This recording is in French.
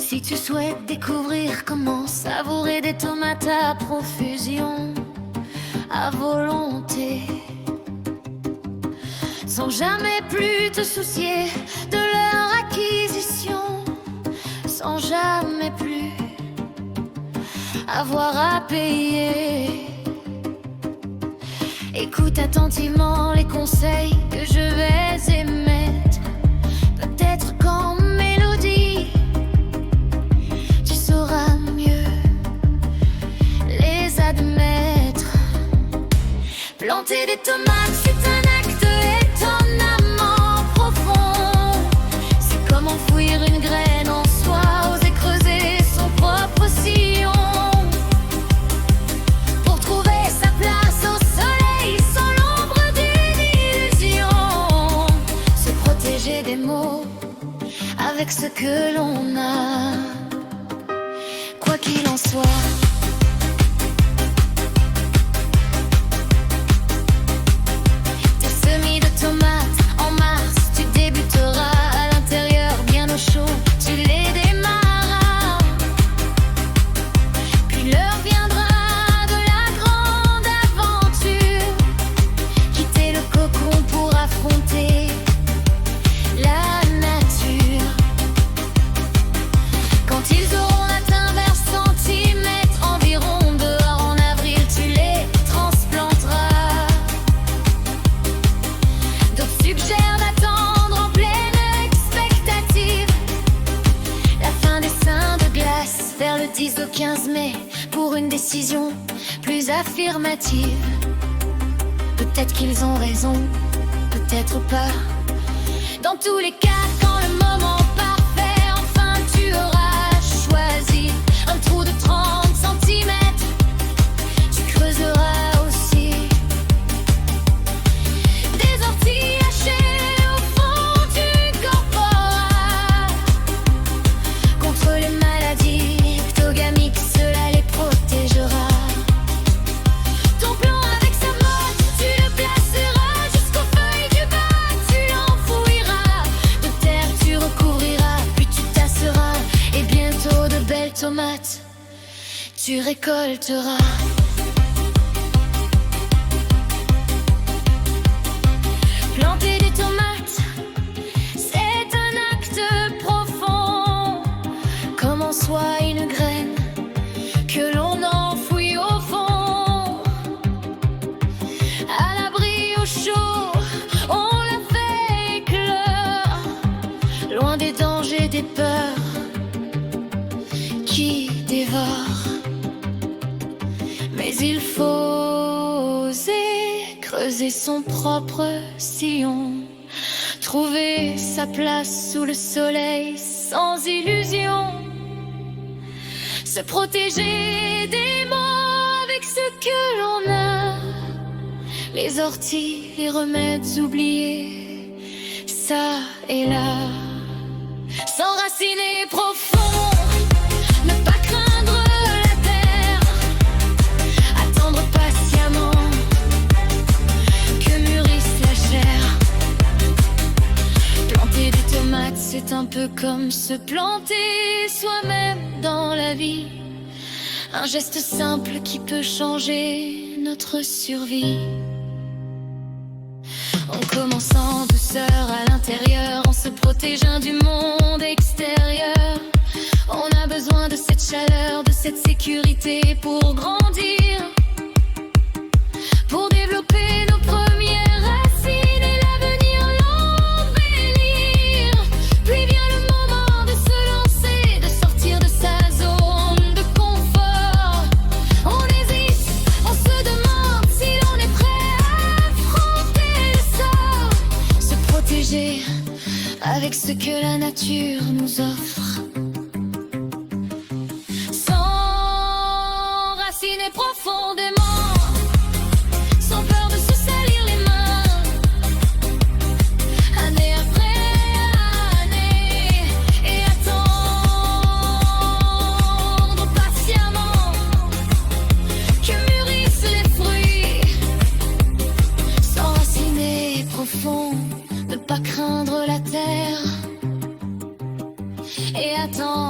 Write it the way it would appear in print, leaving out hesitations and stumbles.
Si tu souhaites découvrir comment savourer des tomates à profusion, à volonté, sans jamais plus te soucier de leur acquisition, sans jamais plus avoir à payer. Écoute attentivement les conseils que je vais émettre. Peut-être qu'en mélodie, tu sauras mieux les admettre. Planter des tomates, c'est un acte étonnamment profond. C'est comme enfouir une graine en soi, oser creuser son propre sillon. Pour trouver sa place au soleil, sans l'ombre d'une illusion. Se protéger des maux avec ce que l'on a, quoi qu'il en soit. Tes semis de tomates en mars, tu débuteras à l'intérieur bien au chaud, tu les démarras. Puis l'heure viendra de la grande aventure, quitter le cocon pour affronter la nature. Quand ils auront atteint vers centimètres environ dehors en avril, tu les transplanteras. D'autres suggèrent d'attendre en pleine expectative la fin des seins de glace vers le 10 au 15 mai pour une décision plus affirmative. Peut-être qu'ils ont raison, peut-être pas. Dans tous les cas, quand le moment parfait, enfin tu auras choisi un trou de 30 centimètres, tu creuseras aussi des orties hachées au fond du corporal. Contre les maladies ectogamiques, cela les protégera. Ton plan avec sa mode, tu le placeras jusqu'aux feuilles du bas, tu l'enfouiras. De terre tu recouvriras, puis tu tasseras, et bientôt de belles tomates tu récolteras. Planter des tomates, c'est un acte profond, comme en soi une graine que l'on enfouit au fond. À l'abri au chaud, on la fait éclore, loin des dangers, des peurs qui dévorent. Mais il faut oser creuser son propre sillon, trouver sa place sous le soleil sans illusion. Se protéger des maux avec ce que l'on a, les orties, les remèdes oubliés, ça et là. S'enraciner profond, ne pas craindre la terre, attendre patiemment que mûrisse la chair. Planter des tomates, c'est un peu comme se planter soi-même dans la vie. Un geste simple qui peut changer notre survie. En commençant en douceur à l'intérieur, en se protégeant du monde extérieur. On a besoin de cette chaleur, de cette sécurité pour grandir, pour développer nos premières racines et l'avenir l'embellir. Puis vient le moment de se lancer, de sortir de sa zone de confort. On hésite, on se demande si l'on est prêt à affronter le sort. Se protéger avec ce que la nature nous offre. S'enraciner profondément, sans peur de se salir les mains. Année après année, et attendre patiemment que mûrissent les fruits. S'enraciner profond, ne pas craindre la terre, et attendre